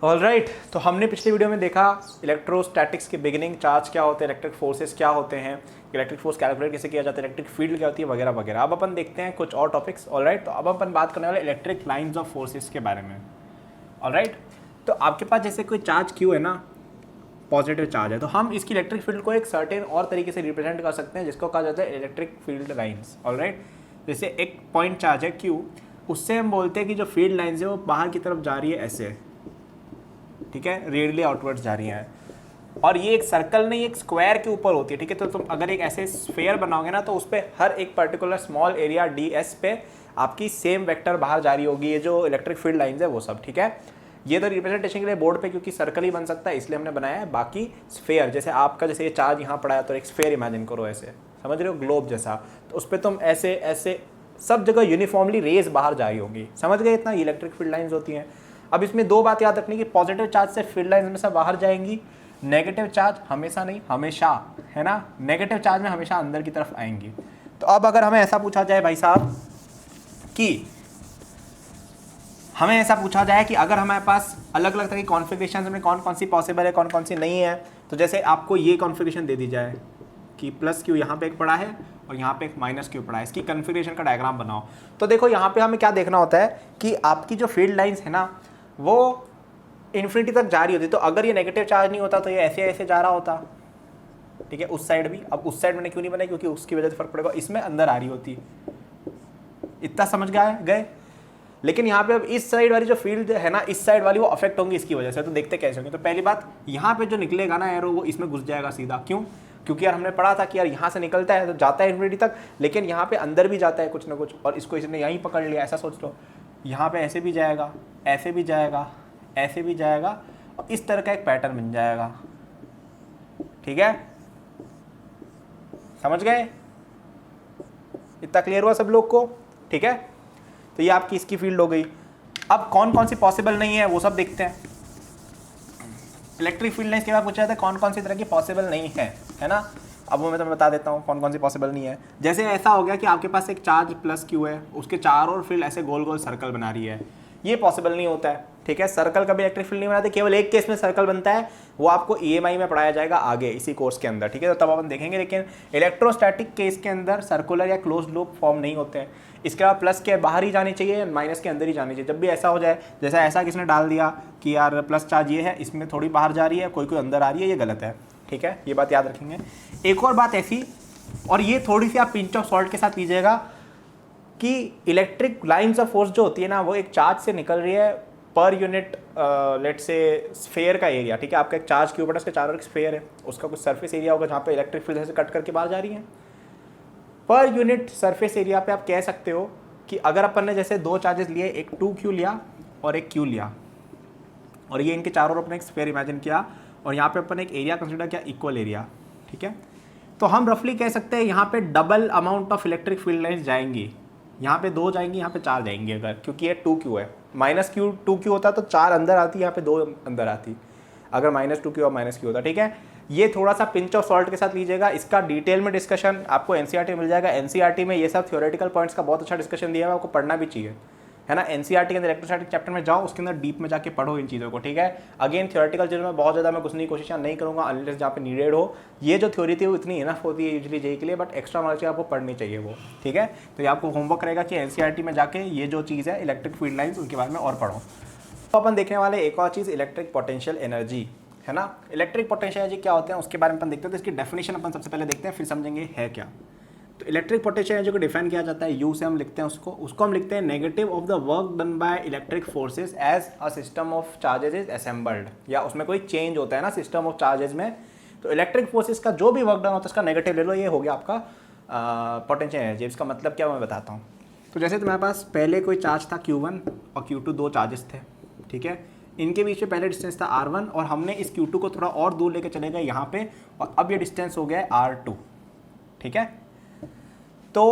Alright, तो हमने पिछली वीडियो में देखा इलेक्ट्रोस्टैटिक्स के बिगिनिंग, चार्ज क्या होते हैं, इलेक्ट्रिक फोर्सेस क्या होते हैं, इलेक्ट्रिक फोर्स कैलकुलेट कैसे किया जाता है, इलेक्ट्रिक फील्ड क्या होती है वगैरह वगैरह। अब अपन देखते हैं कुछ और टॉपिक्स। ऑलराइट, तो अब अपन बात करने वाले इलेक्ट्रिक लाइंस ऑफ फोर्सेस के बारे में। ऑलराइट, तो आपके पास जैसे कोई चार्ज क्यू है ना, पॉजिटिव चार्ज है, तो हम इसकी इलेक्ट्रिक फील्ड को एक सर्टेन और तरीके से रिप्रेजेंट कर सकते हैं जिसको कहा जाता है इलेक्ट्रिक फील्ड लाइंस। ऑलराइट, जैसे एक पॉइंट चार्ज है क्यू, उससे हम बोलते हैं कि जो फील्ड लाइंस है वो बाहर की तरफ जा रही है ऐसे, ठीक है, रेडियली आउटवर्ड्स जा रही है। और ये एक सर्कल नहीं, एक स्क्वायर के ऊपर होती है, ठीक है। तो तुम अगर एक ऐसे स्फेयर बनाओगे ना, तो उस पर हर एक particular small area D S पे आपकी सेम वेक्टर बाहर जा रही होगी, ये जो इलेक्ट्रिक फील्ड लाइंस है वो सब, ठीक है। ये तो रिप्रेजेंटेशन के लिए बोर्ड पे क्योंकि सर्कल ही बन सकता है इसलिए हमने बनाया है। बाकी स्फेयर, जैसे आपका जैसे ये चार्ज यहाँ पड़ा है तो एक स्फेयर इमेजिन करो ऐसे, समझ रहे हो, ग्लोब जैसा, तो उस पर तुम ऐसे ऐसे सब जगह यूनिफॉर्मली रेज बाहर जा रही होगी, समझ गए, इतना इलेक्ट्रिक फील्ड लाइंस होती हैं। अब इसमें दो बात याद रखनी कि पॉजिटिव चार्ज से फील्ड लाइंस हमेशा बाहर जाएंगी, नेगेटिव चार्ज हमेशा नहीं, हमेशा, है ना, नेगेटिव चार्ज में हमेशा अंदर की तरफ आएंगी। तो अब अगर हमें ऐसा पूछा जाए भाई साहब कि हमें ऐसा पूछा जाए कि अगर हमारे पास अलग अलग तरह की कॉन्फ़िगरेशन में कौन कौन सी पॉसिबल है, कौन कौन सी नहीं है, तो जैसे आपको ये कॉन्फ़िगरेशन दे दी जाए कि प्लस क्यू यहाँ पे एक पड़ा है और यहाँ पे एक माइनस क्यू पड़ा है, इसकी कॉन्फ़िगरेशन का डायग्राम बनाओ। तो देखो यहाँ पे हमें क्या देखना होता है कि आपकी जो फील्ड लाइंस है ना वो इन्फिनिटी तक जा रही होती। तो अगर ये नेगेटिव चार्ज नहीं होता तो ये ऐसे ऐसे जा रहा होता, ठीक है, उस साइड भी। अब उस साइड मैंने क्यों नहीं बनाई, क्योंकि उसकी वजह से फर्क पड़ेगा, इसमें अंदर आ रही होती। इतना समझ गए। लेकिन यहाँ पे अब इस साइड वाली जो फील्ड है ना, इस साइड वाली वो अफेक्ट होंगी इसकी वजह से। तो देखते कैसे होंगे। तो पहली बात, यहाँ पे जो निकलेगा ना एरो वो इसमें घुस जाएगा सीधा। क्यों? क्योंकि यार हमने पढ़ा था कि यार यहाँ से निकलता है तो जाता है इन्फिनिटी तक, लेकिन यहाँ पे अंदर भी जाता है कुछ ना कुछ, और इसको इसने यहीं पकड़ लिया। ऐसा सोच लो, यहाँ पे ऐसे भी जाएगा, ऐसे भी जाएगा, ऐसे भी जाएगा, और इस तरह का एक पैटर्न बन जाएगा, ठीक है, समझ गए? इतना क्लियर हुआ सब लोग को? ठीक है, तो ये आपकी इसकी फील्ड हो गई। अब कौन कौन सी पॉसिबल नहीं है वो सब देखते हैं। इलेक्ट्रिक फील्ड लाइंस के बाद पूछा जाता है कौन कौन सी तरह की पॉसिबल नहीं है ना। अब वो मैं तुम्हें बता देता हूँ कौन कौन सी पॉसिबल नहीं है। जैसे ऐसा हो गया कि आपके पास एक चार्ज प्लस क्यू है, उसके चारों ओर फील्ड ऐसे गोल गोल सर्कल बना रही है, ये पॉसिबल नहीं होता है, ठीक है। सर्कल कभी इलेक्ट्रिक फील्ड नहीं बनाते, केवल एक केस में सर्कल बनता है, वो आपको EMI में पढ़ाया जाएगा आगे इसी कोर्स के अंदर, ठीक है, तो तब अपन देखेंगे। लेकिन इलेक्ट्रोस्टैटिक केस के अंदर सर्कुलर या क्लोज लूप फॉर्म नहीं होते हैं। इसके अलावा प्लस के बाहर ही जानी चाहिए, माइनस के अंदर ही जानी चाहिए। जब भी ऐसा हो जाए, जैसा ऐसा किसने डाल दिया कि यार प्लस चार्ज ये है, इसमें थोड़ी बाहर जा रही है, कोई कोई अंदर आ रही है, ये गलत है, ठीक है, ये बात याद रखेंगे। एक और बात ऐसी, और ये थोड़ी सी आप पिंच ऑफ सॉल्ट के साथ लीजिएगा, कि इलेक्ट्रिक लाइंस ऑफ फोर्स जो होती है ना, वो एक चार्ज से निकल रही है पर यूनिट, लेट से स्फेयर का एरिया, ठीक है। आपका एक चार्ज क्यूब है, उसके चारों एक स्फेयर है, उसका कुछ सरफेस एरिया होगा जहाँ पे इलेक्ट्रिक फील्ड से कट करके बाहर जा रही है। पर यूनिट सरफेस एरिया पे आप कह सकते हो कि अगर अपन ने जैसे दो चार्जेस लिए, एक 2Q लिया और एक Q लिया, और ये इनके चारों ओर अपने एक स्फेयर इमेजिन किया, और यहाँ पे अपन एक एरिया कंसिडर किया, इक्वल एरिया, ठीक है, तो हम रफली कह सकते हैं यहाँ पे double amount of electric field lines जाएंगी। यहाँ पे 2 जाएंगी, यहाँ पे 4 जाएंगी, अगर, क्योंकि ये 2Q है। माइनस क्यू 2Q होता तो 4 अंदर आती, यहाँ पे 2 अंदर आती, अगर -2Q और -Q होता, ठीक है। ये थोड़ा सा पिंच ऑफ सॉल्ट के साथ लीजिएगा। इसका डिटेल में डिस्कशन आपको NCERT में मिल जाएगा। NCERT में ये सब थ्योरेटिकल पॉइंट्स का बहुत अच्छा डिस्कशन दिया है, आपको पढ़ना भी चाहिए, है ना। NCERT के अंदर इलेक्ट्रोस्टैटिक चैप्टर में जाओ, उसके अंदर डीप में जाके पढ़ो इन चीज़ों को, ठीक है। अगेन थ्योरेटिकल चीज़ों में बहुत ज़्यादा मैं घुसने की कोशिश नहीं करूँगा, अनलेस जहाँ पे नीडेड हो। ये जो थ्योरी थी वो इतनी इनफ होती है यूजुअली जेई के लिए, बट एक्स्ट्रा नॉलेज आपको पढ़नी चाहिए वो, ठीक है। तो ये आपको होमवर्क रहेगा कि NCERT में जाके ये जो चीज़ है इलेक्ट्रिक फील्ड लाइन्स, उनके बारे में और पढ़ो। तो अपन देखने वाले एक और चीज़, इलेक्ट्रिक पोटेंशियल एनर्जी, है ना। इलेक्ट्रिक पोटेंशियल एनर्जी क्या होते हैं उसके बारे में अपन देखते हैं। तो इसकी डेफिनेशन अपन सबसे पहले देखते हैं, फिर समझेंगे है क्या। तो इलेक्ट्रिक पोटेंशियल एनर्जी को डिफाइन किया जाता है, यू से हम लिखते हैं उसको हम लिखते हैं negative of the work done by electric forces as a system of charges is assembled, या उसमें कोई चेंज होता है ना सिस्टम ऑफ चार्जेज में, तो इलेक्ट्रिक फोर्सेज का जो भी वर्क डन होता है उसका नेगेटिव ले लो, ये हो गया आपका पोटेंशियल एनर्जी। इसका मतलब क्या मैं बताता हूँ। तो जैसे तुम्हारे पास पहले कोई चार्ज था Q1 और Q2, 2 चार्जेस थे, ठीक है। इनके बीच में पहले डिस्टेंस था R1, और हमने इस Q2 को थोड़ा और दूर लेके चले गए यहाँ पे, और अब ये डिस्टेंस हो गया है R2, ठीक है। तो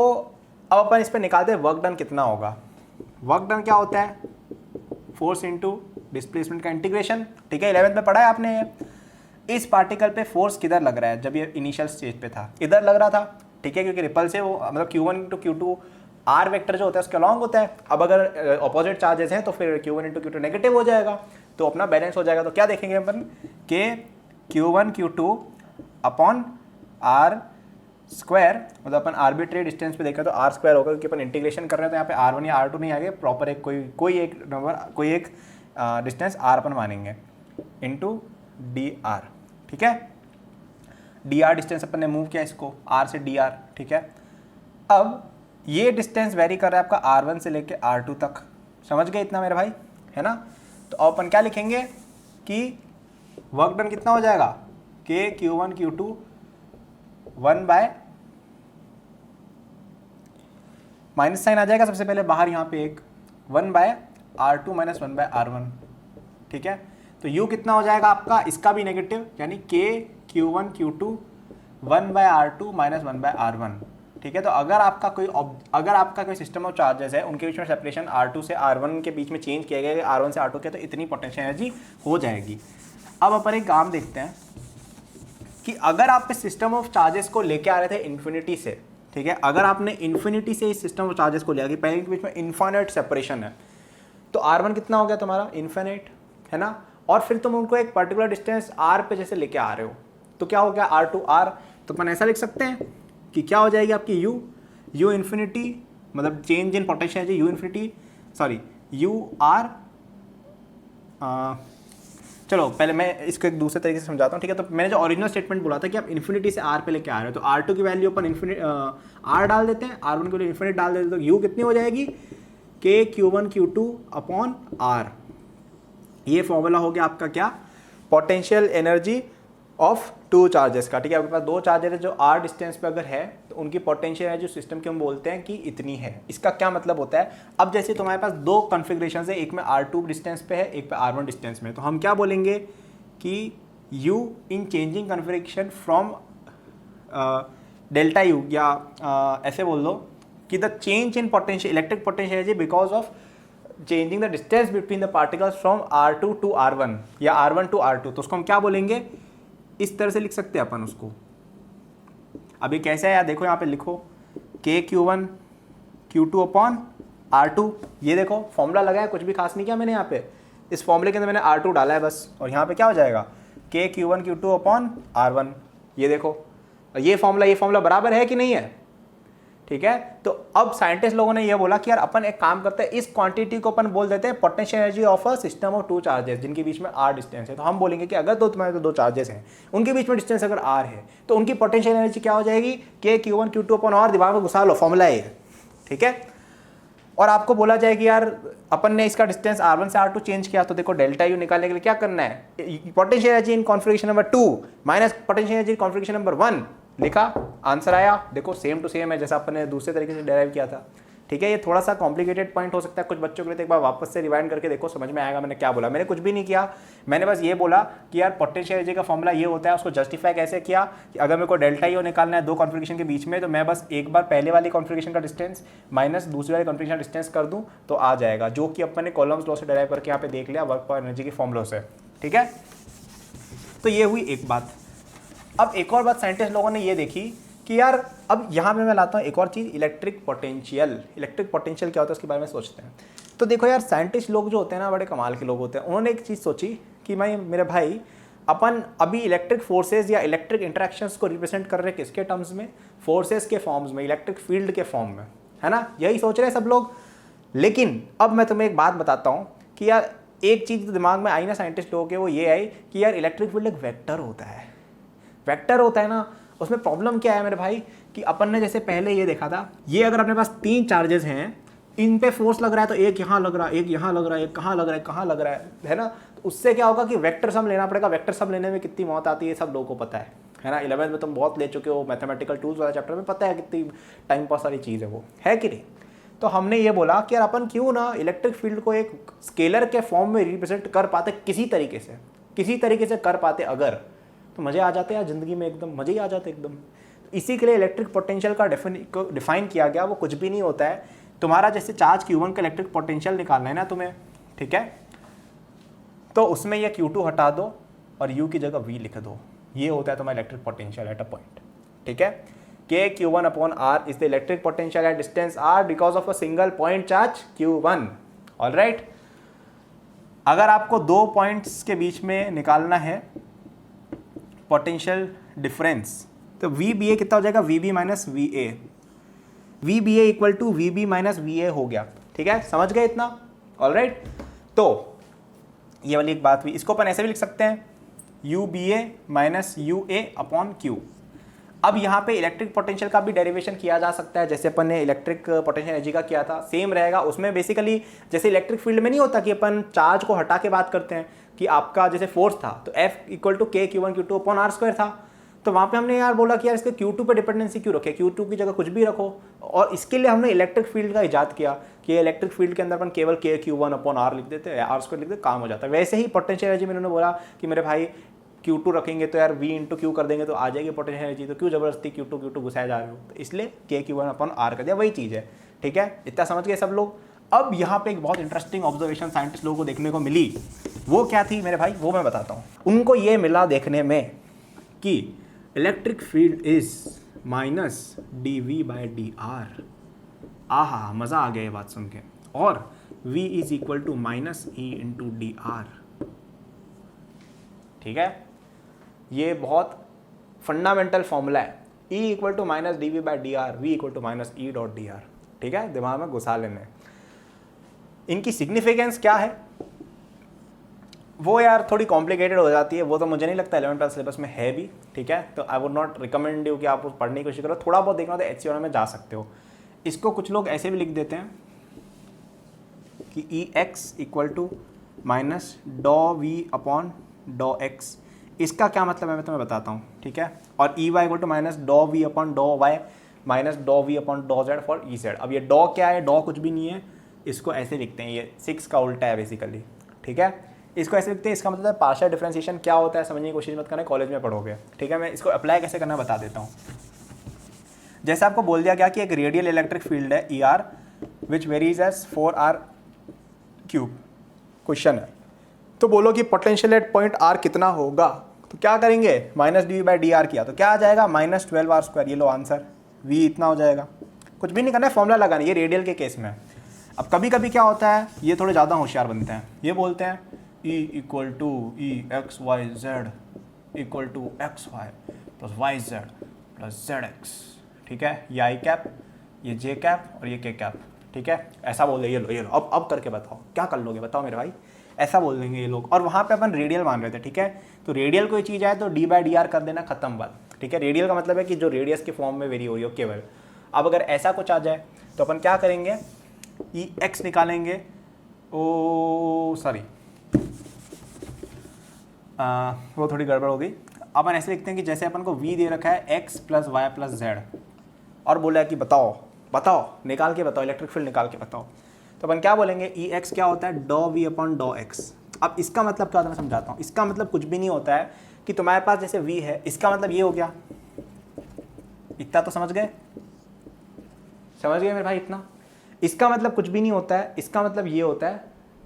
अब अपन इस पर निकालते हैं वर्क डन कितना होगा। वर्क डन क्या होता है, फोर्स इनटू डिस्प्लेसमेंट का इंटीग्रेशन, ठीक है। 11th में पढ़ा है आपने। इस पार्टिकल पे फोर्स किधर लग रहा है, जब ये इनिशियल स्टेज पे था इधर लग रहा था, ठीक है, क्योंकि रिपल से वो मतलब Q1 into Q2 R vector जो होता है उसके अलॉन्ग होता है। अब अगर अपोजिट चार्जेस हैं तो फिर Q1 इंटू Q2 नेगेटिव हो जाएगा। तो अपना बैलेंस हो जाएगा। तो क्या देखेंगे अपन के Q1 Q2 upon R square, मतलब अपन आर्बिट्रेरी डिस्टेंस पे देखा तो आर स्क्वायर होगा, क्योंकि अपन इंटीग्रेशन कर रहे हैं तो यहाँ पे R1 या R2 नहीं आगे, प्रॉपर एक कोई एक नंबर, कोई एक डिस्टेंस R अपन मानेंगे इंटू dr। ठीक है, dr डिस्टेंस अपन ने मूव किया इसको r से dr। ठीक है, अब ये डिस्टेंस वेरी कर रहा है आपका R1 से लेके R2 तक, समझ गए इतना मेरे भाई, है ना। तो अब अपन क्या लिखेंगे कि वर्क डन कितना हो जाएगा, के Q1 Q2 1 bye minus sign आ जाएगा सबसे पहले बाहर यहाँ पे एक 1 bye R2 minus 1 bye R1। ठीक है, तो U कितना हो जाएगा आपका, इसका भी नेगेटिव, यानी के Q1 Q2 1 bye R2 minus 1 bye R1। ठीक है, तो अगर आपका कोई सिस्टम ऑफ चार्जेस है, उनके बीच में सेपरेशन R2 से R1 के बीच में चेंज किया गया, R1 से R2 के, तो इतनी पोटेंशियल एनर्जी हो जाएगी। अब अपन एक काम देखते हैं कि अगर आप इस सिस्टम ऑफ चार्जेस को लेके आ रहे थे इन्फिनिटी से, ठीक है, अगर आपने इन्फिनिटी से इस सिस्टम ऑफ चार्जेस को लिया कि पहले के बीच में इन्फाइनाइट सेपरेशन है, तो R1 कितना हो गया तुम्हारा, इन्फिनिट, है ना, और फिर तुम उनको एक पर्टिकुलर डिस्टेंस R पे जैसे लेके आ रहे हो, तो क्या हो गया R2 R, तो अपन ऐसा लिख सकते हैं कि क्या हो जाएगी आपकी U इन्फिनिटी, मतलब चेंज इन पोटेंशियल है U infinity, sorry U R, चलो पहले मैं इसको एक दूसरे तरीके से समझाता हूँ। ठीक है, तो मैंने जो ओरिजिनल स्टेटमेंट बोला था कि आप इन्फिनिटी से R पे लेके आ रहे हो, तो R2 की वैल्यू अपन R डाल देते हैं, R1 के लिए इन्फिनिट डाल देते हैं, तो U कितनी हो जाएगी, के Q1 Q2 अपॉन R। ये फॉर्मूला हो गया आपका क्या, potential energy of two charges का। ठीक है, आपके पास दो चार्जर है जो R डिस्टेंस पे अगर है, तो उनकी पोटेंशियल एनर्जी सिस्टम की हम बोलते हैं कि इतनी है। इसका क्या मतलब होता है, अब जैसे तुम्हारे पास दो कॉन्फ़िगरेशन है, एक में R2 डिस्टेंस पे है, एक पे R1 डिस्टेंस में, तो हम क्या बोलेंगे कि U in changing configuration from delta U, या ऐसे बोल दो कि the change in potential electric potential energy because of changing the distance between the particles from R2 to R1 या R1 टू R2, तो उसको हम क्या बोलेंगे, इस तरह से लिख सकते हैं अपन उसको। अभी कैसे है यार, देखो यहाँ पे लिखो के Q1 Q2 अपॉन R2, ये देखो फॉर्मूला लगा है, कुछ भी खास नहीं किया मैंने यहाँ पे, इस फॉर्मूले के अंदर मैंने R2 डाला है बस, और यहाँ पे क्या हो जाएगा के Q1 Q2 अपॉन R1, ये देखो, ये फॉर्मूला बराबर है कि नहीं है। ठीक है, तो अब साइंटिस्ट लोगों ने ये बोला कि यार अपन एक काम करते हैं, इस क्वांटिटी को अपन बोल देते हैं potential energy of a system of two charges जिनके बीच में R डिस्टेंस है। तो हम बोलेंगे कि अगर तुम्हारे दो चार्जेस हैं, उनके बीच में डिस्टेंस अगर R है, तो उनकी पोटेंशियल एनर्जी क्या हो जाएगी, के Q1 Q2 अपॉन R, दिमाग में घुसा लो, फॉर्मूला है। ठीक है, और आपको बोला जाए कि यार अपन ने इसका डिस्टेंस R1 से R2 चेंज किया, तो देखो डेल्टा U निकालने के लिए क्या करना है, potential energy in configuration number 2 minus potential energy in configuration number 1, लिखा, आंसर आया। देखो सेम टू सेम है जैसा अपन ने दूसरे तरीके से डेराइव किया था। ठीक है, ये थोड़ा सा कॉम्प्लिकेटेड पॉइंट हो सकता है कुछ बच्चों के लिए, तो एक बार वापस से रिवाइंड करके देखो, समझ में आएगा मैंने क्या बोला। मैंने कुछ भी नहीं किया, मैंने बस ये बोला कि यार पोटेंशियल एनर्जी का फॉर्मूला ये होता है, उसको जस्टिफाई कैसे किया कि अगर मेरे को डेल्टा U निकालना है दो कॉन्फ़िगरेशन के बीच में, तो मैं बस एक बार पहले वाली कॉन्फ़िगरेशन का डिस्टेंस माइनस दूसरी वाली कॉन्फ़िगरेशन का डिस्टेंस कर दूँ तो आ जाएगा, जो कि अपन ने कॉलम्स लॉ से डेराइव करके यहाँ पे देख लिया, वर्क पर एनर्जी के फॉर्मूलों से। ठीक है, तो ये हुई एक बात। अब एक और बात साइंटिस्ट लोगों ने ये देखी कि यार अब यहाँ पे मैं लाता हूँ एक और चीज़, इलेक्ट्रिक पोटेंशियल क्या होता है उसके बारे में सोचते हैं। तो देखो यार साइंटिस्ट लोग जो होते हैं ना, बड़े कमाल के लोग होते हैं, उन्होंने एक चीज़ सोची कि मेरे भाई अपन अभी इलेक्ट्रिक फोर्सेज या इलेक्ट्रिक इंटरेक्शंस को रिप्रेजेंट कर रहे हैं किसके टर्म्स में, फोर्सेज के फॉर्म्स में, इलेक्ट्रिक फील्ड के फॉर्म में, है ना, यही सोच रहे हैं सब लोग। लेकिन अब मैं तुम्हें एक बात बताता हूँ कि यार एक चीज़ दिमाग में आई ना साइंटिस्ट लोगों के, वो ये आई कि यार इलेक्ट्रिक फील्ड एक वेक्टर होता है ना। उसमें प्रॉब्लम क्या है मेरे भाई कि अपन ने जैसे पहले ये देखा था, ये अगर अपने पास तीन चार्जेस हैं, इन पे फोर्स लग रहा है, तो एक यहाँ लग रहा है, एक यहाँ लग रहा है, एक कहाँ लग रहा है ना, तो उससे क्या होगा कि वेक्टर सम लेना पड़ेगा। वेक्टर सम लेने में कितनी मौत आती है सब लोगों को पता है ना, 11th में तुम बहुत ले चुके हो, मैथमेटिकल टूल्स वाला चैप्टर में पता है कितनी टाइम पास वाली चीज़ है वो, है कि नहीं। तो हमने ये बोला कि यार अपन क्यों ना इलेक्ट्रिक फील्ड को एक स्केलर के फॉर्म में रिप्रेजेंट कर पाते, किसी तरीके से कर पाते अगर, तो मज़े आ जाते यार ज़िंदगी में, एकदम मज़े ही आ जाते एकदम। इसी के लिए इलेक्ट्रिक पोटेंशियल का डिफाइन किया गया। वो कुछ भी नहीं होता है, तुम्हारा जैसे चार्ज Q1 का इलेक्ट्रिक पोटेंशियल निकालना है ना तुम्हें, ठीक है, तो उसमें ये Q2 हटा दो और U की जगह V लिख दो, ये होता है तुम्हारा electric potential at a point. ठीक है, K Q1 upon R is the electric potential at distance R because of a single point charge Q1। Alright, अगर आपको दो पॉइंट्स के बीच में निकालना है पोटेंशियल डिफरेंस, तो वी बी ए कितना हो जाएगा, V B minus V A, V B A equal to V B minus V A हो गया। ठीक है, समझ गए इतना? ऑलराइट, तो ये वाली एक बात हुई। इसको अपन ऐसे भी लिख सकते हैं, U B A minus U A upon Q. अब यहाँ पे इलेक्ट्रिक पोटेंशियल का भी डेरिवेशन किया जा सकता है, जैसे अपन ने इलेक्ट्रिक पोटेंशियल एनर्जी का किया था, सेम रहेगा। उसमें बेसिकली जैसे इलेक्ट्रिक फील्ड में नहीं होता कि अपन चार्ज को हटा के बात करते हैं कि आपका जैसे फोर्स था तो F equal to K Q one Q two upon R square था, तो वहाँ पे हमने यार बोला कि यार इसके Q2 पे डिपेंडेंसी क्यों रखे, Q2 की जगह कुछ भी रखो। और इसके लिए हमने इलेक्ट्रिक फील्ड का इजाद किया कि इलेक्ट्रिक फील्ड के अंदर अपन केवल के क्यू वन अपॉन आर लिख देते हैं, आर स्क्वायर लिख देते, काम हो जाता है। वैसे ही पोटेंशियल एनर्जी में उन्होंने बोला कि मेरे भाई Q2 रखेंगे तो यार V इंटू क्यू कर देंगे तो आ जाएगी पोटेंशियल एनर्जी, तो क्यों जबरदस्ती Q2 घुसाए जा रहे हो, तो इसलिए के क्यू वन अपॉन आर कर दिया, वही चीज़ है। ठीक है, इतना समझ गए सब लोग? अब यहाँ पे एक बहुत इंटरेस्टिंग ऑब्जर्वेशन साइंटिस्ट लोगों को देखने को मिली, वो क्या थी मेरे भाई, वो मैं बताता हूँ। उनको ये मिला देखने में कि electric field is minus D V by D R. आहा, मज़ा आ गया ये बात सुन के। और V is equal to minus E into D R. ठीक है, ये बहुत फंडामेंटल फॉर्मूला है। E equal to minus D V by D R, V equal to minus E dot D R. ठीक है, दिमाग में घुसा लेने। इनकी सिग्निफिकेंस क्या है वो यार थोड़ी कॉम्प्लिकेटेड हो जाती है, वो तो मुझे नहीं लगता 11th सिलेबस में है भी। ठीक है, तो I would not recommend you कि आप पढ़ने की कोशिश करो, थोड़ा बहुत देखना तो HCR में जा सकते हो। इसको कुछ लोग ऐसे भी लिख देते हैं कि ई एक्स इक्वल टू माइनस डॉ वी अपॉन डॉ एक्स। इसका क्या मतलब है मैं तुम्हें बताता हूँ। ठीक है, और E Y equal to minus डॉ वी अपॉन डॉ वाई माइनस डॉ वी अपॉन डॉ जेड फॉर ई जेड। अब ये डॉ क्या है, डॉ कुछ भी नहीं है, इसको ऐसे लिखते हैं, ये 6 का उल्टा है बेसिकली। ठीक है, इसको ऐसे लिखते हैं, इसका मतलब है पार्शियल डिफरेंशिएशन क्या होता है समझने की कोशिश मत करना, कॉलेज में पढ़ोगे। ठीक है, मैं इसको अप्लाई कैसे करना बता देता हूँ। जैसे आपको बोल दिया गया कि एक रेडियल इलेक्ट्रिक फील्ड है E R which varies as 4r cube, question है, तो बोलो कि पोटेंशियल एट पॉइंट आर कितना होगा, तो क्या करेंगे, minus D V by D R किया तो क्या आ जाएगा, माइनस 12r स्क्वायर। ये लो आंसर, v इतना हो जाएगा, कुछ भी नहीं करना है, फॉर्मूला लगाना, ये रेडियल के केस में। अब कभी कभी क्या होता है, ये थोड़े ज़्यादा होशियार बनते हैं, ये बोलते हैं E equal to E X Y Z equal to X Y plus Y Z plus Z X. ठीक है, ये आई कैप, ये जे कैप और ये के कैप। ठीक है, ऐसा बोल दे, ये लो अब करके बताओ क्या कर लोगे, बताओ मेरे भाई, ऐसा बोल देंगे ये लोग। और वहाँ पे अपन रेडियल मान रहे थे। ठीक है, तो रेडियल कोई चीज़ आए तो डी बाई डी आर कर देना, खत्म बात। ठीक है, रेडियल का मतलब है कि जो रेडियस के फॉर्म में वेरी हो रही हो केवल। अब अगर ऐसा कुछ आ जाए तो अपन क्या करेंगे, ई एक्स निकालेंगे, ओ सॉरी वो थोड़ी गड़बड़ हो गई। अपन ऐसे लिखते हैं कि जैसे अपन को v दे रखा है x plus Y plus Z, और बोला है कि बताओ निकाल के बताओ, इलेक्ट्रिक फील्ड निकाल के बताओ, तो अपन क्या बोलेंगे, ई एक्स क्या होता है, डॉ वी अपॉन डॉ एक्स। अब इसका मतलब क्या होता है मैं समझाता हूँ। इसका मतलब कुछ भी नहीं होता है कि तुम्हारे पास जैसे v है, इसका मतलब ये हो गया, इतना तो समझ गए मेरे भाई, इतना। इसका मतलब कुछ भी नहीं होता है, इसका मतलब ये होता है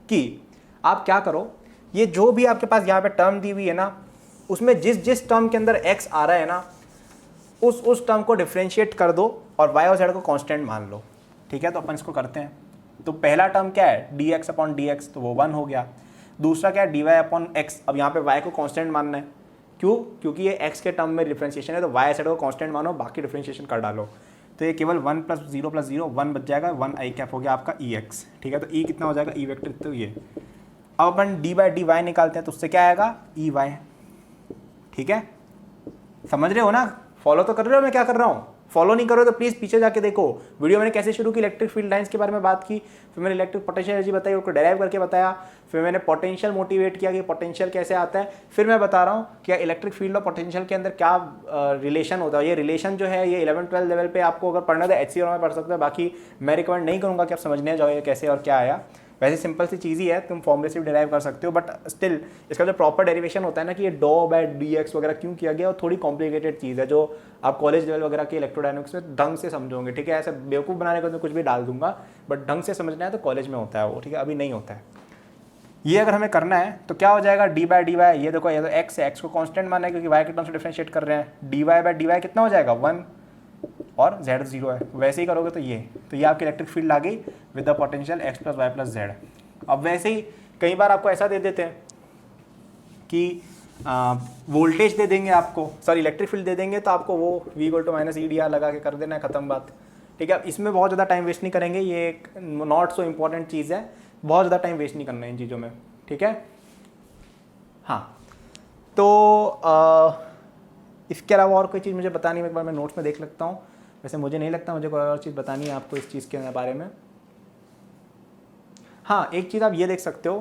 कि आप क्या करो, ये जो भी आपके पास यहाँ पे टर्म दी हुई है ना, उसमें जिस टर्म के अंदर x आ रहा है ना, उस टर्म को डिफ्रेंशिएट कर दो और y और z को कांस्टेंट मान लो। ठीक है, तो अपन इसको करते हैं। तो पहला टर्म क्या है, dx अपॉन dx, तो वो 1 हो गया। दूसरा क्या है, dy अपॉन x, अब यहाँ पे y को कांस्टेंट मानना है, क्यों, क्योंकि ये x के टर्म में डिफ्रेंशिएशन है, तो y z को कांस्टेंट मानो, बाकी डिफ्रेंशिएशन कर डालो, तो ये केवल 1 प्लस 0 1 बच जाएगा, 1 आई कैप हो गया आपका ई एक्स। ठीक है, तो ई कितना हो जाएगा, ई वेक्टर, तो ये। अब अपन डी बाई डी वाई निकालते हैं तो उससे क्या आएगा, ई वाई। ठीक है, समझ रहे हो ना, फॉलो तो कर रहे हो मैं क्या कर रहा हूँ, फॉलो नहीं करो तो प्लीज़ पीछे जाके देखो वीडियो मैंने कैसे शुरू की, इलेक्ट्रिक फील्ड लाइंस के बारे में बात की, फिर मैंने इलेक्ट्रिक पोटेंशियल एनर्जी बताई, उसको डेराइव करके बताया, फिर मैंने पोटेंशियल मोटिवेट किया कि पोटेंशियल कैसे आता है, फिर मैं बता रहा हूँ कि इलेक्ट्रिक फील्ड और पोटेंशियल के अंदर क्या रिलेशन होता है। ये रिलेशन जो है ये 11th-12th लेवल पे आपको अगर पढ़ना है तो HCR में पढ़ सकते हो, बाकी मैं रिकमेंड नहीं करूँगा कि आप समझने जाओ ये कैसे और क्या आया। वैसे सिंपल सी चीज़ ही है, तुम फॉर्मूले से भी डिराइव कर सकते हो, बट स्टिल इसका जो प्रॉपर डेरिवेशन होता है ना कि ये डॉ बाय डी एक्स वगैरह क्यों किया गया, और थोड़ी कॉम्प्लिकेटेड चीज़ है जो आप कॉलेज लेवल वगैरह के इलेक्ट्रोडायनेमिक्स में ढंग से समझोगे। ठीक है, ऐसे बेवकूफ़ बनाने को मैं कुछ भी डाल दूंगा, बट ढंग से समझना है तो कॉलेज में होता है वो। ठीक है, अभी नहीं होता है। ये अगर हमें करना है तो क्या हो जाएगा, डी बाई डी वाई, ये देखो ये तो एक्स है, एक्स को कॉन्स्टेंट माना है क्योंकि वाई के टर्म से डिफरेंशिएट कर रहे हैं, D Y by D Y कितना हो जाएगा 1, और z 0 है, वैसे ही करोगे तो ये आपकी इलेक्ट्रिक फील्ड आ गई with the potential x plus Y plus Z. अब वैसे ही कई बार आपको ऐसा दे देते हैं कि वोल्टेज दे देंगे आपको, सॉरी इलेक्ट्रिक फील्ड दे देंगे, तो आपको वो V = -EdR लगा के कर देना है, ख़त्म बात। ठीक है, इसमें बहुत ज़्यादा टाइम वेस्ट नहीं करेंगे, ये एक नॉट सो इम्पॉर्टेंट चीज़ है, बहुत ज़्यादा टाइम वेस्ट नहीं करना है इन चीज़ों में। ठीक है, हाँ, तो इसके अलावा और कोई चीज़ मुझे बतानी है, एक बार मैं नोट्स में देख लगता हूँ। वैसे मुझे नहीं लगता मुझे कोई और चीज़ बतानी है आपको इस चीज़ के बारे में। हाँ, एक चीज़ आप ये देख सकते हो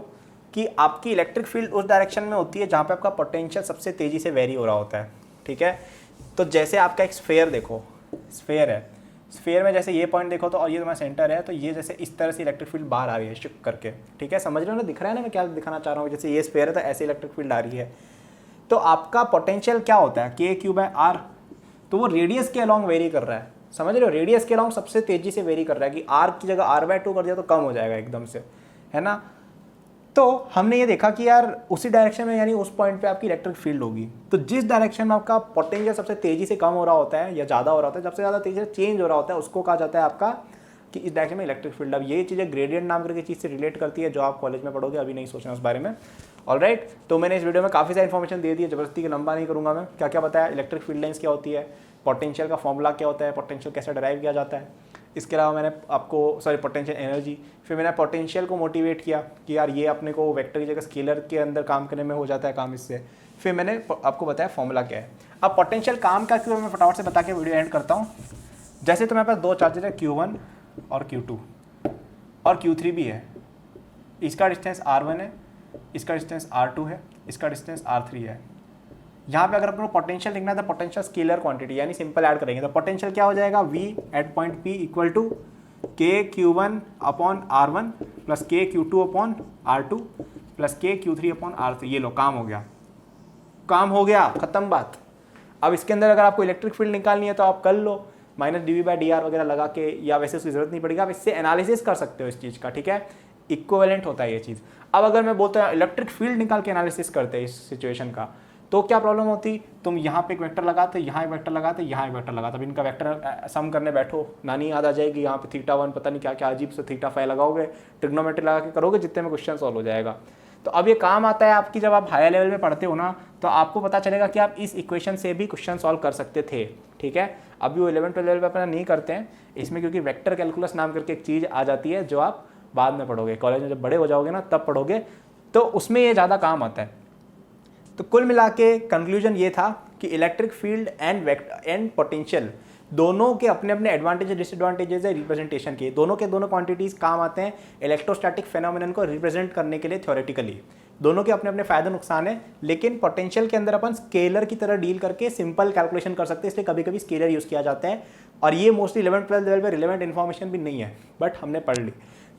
कि आपकी इलेक्ट्रिक फील्ड उस डायरेक्शन में होती है जहाँ पे आपका पोटेंशियल सबसे तेज़ी से वेरी हो रहा होता है। ठीक है, तो जैसे आपका एक स्फेयर देखो, स्फेयर है, स्फेयर में जैसे ये पॉइंट देखो तो, और ये तुम्हारा सेंटर है, तो ये जैसे इस तरह से इलेक्ट्रिक फील्ड बाहर आ रही है शिफ्ट करके। ठीक है, समझ रहे हो ना, दिख रहा है ना मैं क्या दिखाना चाह रहा हूँ। जैसे ये स्फेयर है तो ऐसे इलेक्ट्रिक फील्ड आ रही है, तो आपका पोटेंशियल क्या होता है Q/R, तो वो रेडियस के अलॉन्ग वेरी कर रहा है। समझ रहे हो, रेडियस के अलॉन्ग सबसे तेज़ी से वेरी कर रहा है कि R की जगह R/2 कर दिया तो कम हो जाएगा एकदम से, है ना। तो हमने ये देखा कि यार उसी डायरेक्शन में, यानी उस पॉइंट पे आपकी इलेक्ट्रिक फील्ड होगी, तो जिस डायरेक्शन में आपका पोटेंशियल सबसे तेज़ी से कम हो रहा होता है या ज़्यादा हो रहा होता है, सबसे ज़्यादा तेज़ी से चेंज हो रहा होता है, उसको कहा जाता है आपका कि इस डायरेक्शन में इलेक्ट्रिक फील्ड। अब ये चीज़ें ग्रेडियंट नाम करके चीज़ से रिलेट करती है, जो आप कॉलेज में पढ़ोगे, अभी नहीं सोचना उस बारे में। ऑलराइट, तो मैंने इस वीडियो में काफ़ी सारी इन्फॉर्मेशन दे दी है, ज़बरदस्ती की लंबा नहीं करूँगा मैं। क्या क्या बताया, इलेक्ट्रिक फील्ड लाइन्स क्या होती है, पोटेंशियल का फॉर्मूला क्या होता है, पोटेंशियल कैसे डराइव किया जाता है, इसके अलावा मैंने आपको पोटेंशियल एनर्जी, फिर मैंने पोटेंशियल को मोटिवेट किया कि यार ये अपने को वेक्टर की जगह स्केलर के अंदर काम करने में हो जाता है काम इससे, फिर मैंने आपको बताया फॉर्मूला क्या है। अब पोटेंशियल काम का क्यों, मैं फटाफट से बता के वीडियो एंड करता हूँ। जैसे तुम्हारे पास दो चार्जेज है Q1 और Q2 और Q3 भी है, इसका डिस्टेंस R1 है, इसका डिस्टेंस R2 है, इसका डिस्टेंस R3 है। यहाँ पे अगर आपको पोटेंशियल लिखना है तो पोटेंशियल स्केलर क्वांटिटी यानी सिंपल ऐड करेंगे तो पोटेंशियल क्या हो जाएगा, V at point P equal to KQ1/R1 plus KQ2/R2 plus KQ3/R3। ये लो, काम हो गया, काम हो गया, खत्म बात। अब इसके अंदर अगर आपको इलेक्ट्रिक फील्ड निकालनी है तो आप कर लो -dV/dr वगैरह लगा के, या वैसे उसकी जरूरत नहीं पड़ेगी, आप इससे एनालिसिस कर सकते हो इस चीज़ का। ठीक है, इक्विवेलेंट होता है ये चीज़। अब अगर मैं बोलता हूँ इलेक्ट्रिक फील्ड निकाल के एनालिसिस करते हैं इस सिचुएशन का, तो क्या प्रॉब्लम होती, तुम यहाँ पे एक वेक्टर लगाते, यहाँ एक वेक्टर लगाते, यहाँ एक वेक्टर लगाते, अब इनका वेक्टर सम करने बैठो, नानी याद आ जाएगी, यहाँ पे θ1 पता नहीं क्या क्या अजीब से θ5 लगाओगे, ट्रिग्नोमेट्री लगा के करोगे, जितने में क्वेश्चन सॉल्व हो जाएगा। तो अब ये काम आता है आपकी जब आप हायर लेवल में पढ़ते हो ना, तो आपको पता चलेगा कि आप इस इक्वेशन से भी क्वेश्चन सॉल्व कर सकते थे। ठीक है, अभी वो 11th-12th लेवल पे अपना नहीं करते हैं इसमें, क्योंकि वेक्टर कैलकुलस नाम करके एक चीज़ आ जाती है जो आप बाद में पढ़ोगे, कॉलेज में जब बड़े हो जाओगे ना तब पढ़ोगे, तो उसमें ये ज़्यादा काम आता है। तो कुल मिला के कंक्लूजन ये था कि इलेक्ट्रिक फील्ड एंड पोटेंशियल दोनों के अपने अपने एडवांटेज डिसएडवांटेजेस है रिप्रेजेंटेशन के, दोनों के दोनों क्वांटिटीज काम आते हैं इलेक्ट्रोस्टैटिक फेनोमेनन को रिप्रेजेंट करने के लिए थ्योरेटिकली, दोनों के अपने अपने फायदे नुकसान है। लेकिन पोटेंशियल के अंदर अपन स्केलर की तरह डील करके सिंपल कैलकुलेशन कर सकते हैं, इसलिए कभी कभी स्केलर यूज किया जाता है, और ये मोस्टली 11th-12th लेवल पे रिलेवेंट इन्फॉर्मेशन भी नहीं है, बट हमने पढ़ ली।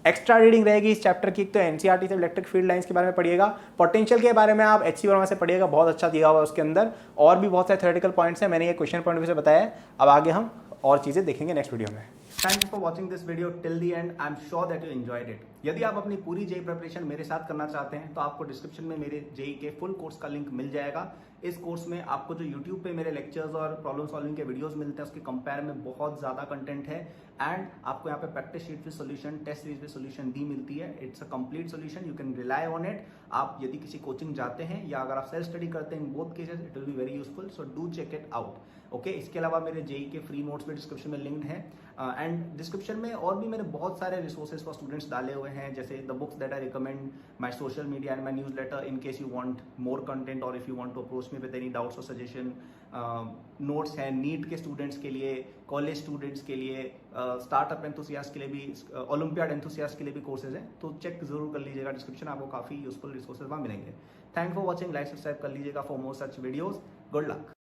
एक्स्ट्रा रीडिंग रहेगी इस चैप्टर की, तो एनसीईआरटी से इलेक्ट्रिक फील्ड लाइंस के बारे में पढ़िएगा, पोटेंशियल के बारे में आप HC वर्मा से पढ़िएगा, बहुत अच्छा दिया हुआ है उसके अंदर, और भी बहुत सारे थ्योरेटिकल पॉइंट्स हैं, मैंने ये क्वेश्चन पॉइंट ऑफ व्यू से बताया है। अब आगे हम और चीज़ें देखेंगे नेक्स्ट वीडियो में। Thank you for watching this video till the end, I am sure that you enjoyed it. यदि आप अपनी पूरी जेई प्रिपरेशन मेरे साथ करना चाहते हैं तो आपको डिस्क्रिप्शन में मेरे जेई के फुल कोर्स का लिंक मिल जाएगा। इस कोर्स में आपको जो यूट्यूब पे मेरे लेक्चर्स और प्रॉब्लम सॉल्विंग के वीडियोस मिलते हैं, उसके कंपेयर में बहुत ज़्यादा कंटेंट है, एंड आपको यहाँ पे practice sheet with solution, test series with solution दी मिलती है। It's a complete solution, you can rely on it. आप यदि किसी कोचिंग जाते हैं या अगर आप सेल्फ स्टडी करते हैं, in both cases it will be very useful, so do check it out. Okay, इसके अलावा मेरे जेई के फ्री नोट्स भी डिस्क्रिप्शन में लिंक्ड हैं, एंड डिस्क्रिप्शन में और भी मैंने बहुत सारे रिसोर्सेज फॉर स्टूडेंट्स डाले हुए हैं, जैसे the books that I recommend, my social media and my newsletter in case you want more content, or if you want to approach me with any doubts or suggestion. Notes हैं NEET के students के लिए, college students के लिए, startup enthusiast के लिए भी, olympiad enthusiast के लिए भी कोर्सेज हैं, तो चेक जरूर कर लीजिएगा डिस्क्रिप्शन, आपको काफ़ी यूजफुल रिसोर्सेज वहाँ मिलेंगे। Thank for watching, like subscribe कर लीजिएगा for more such videos. Good luck.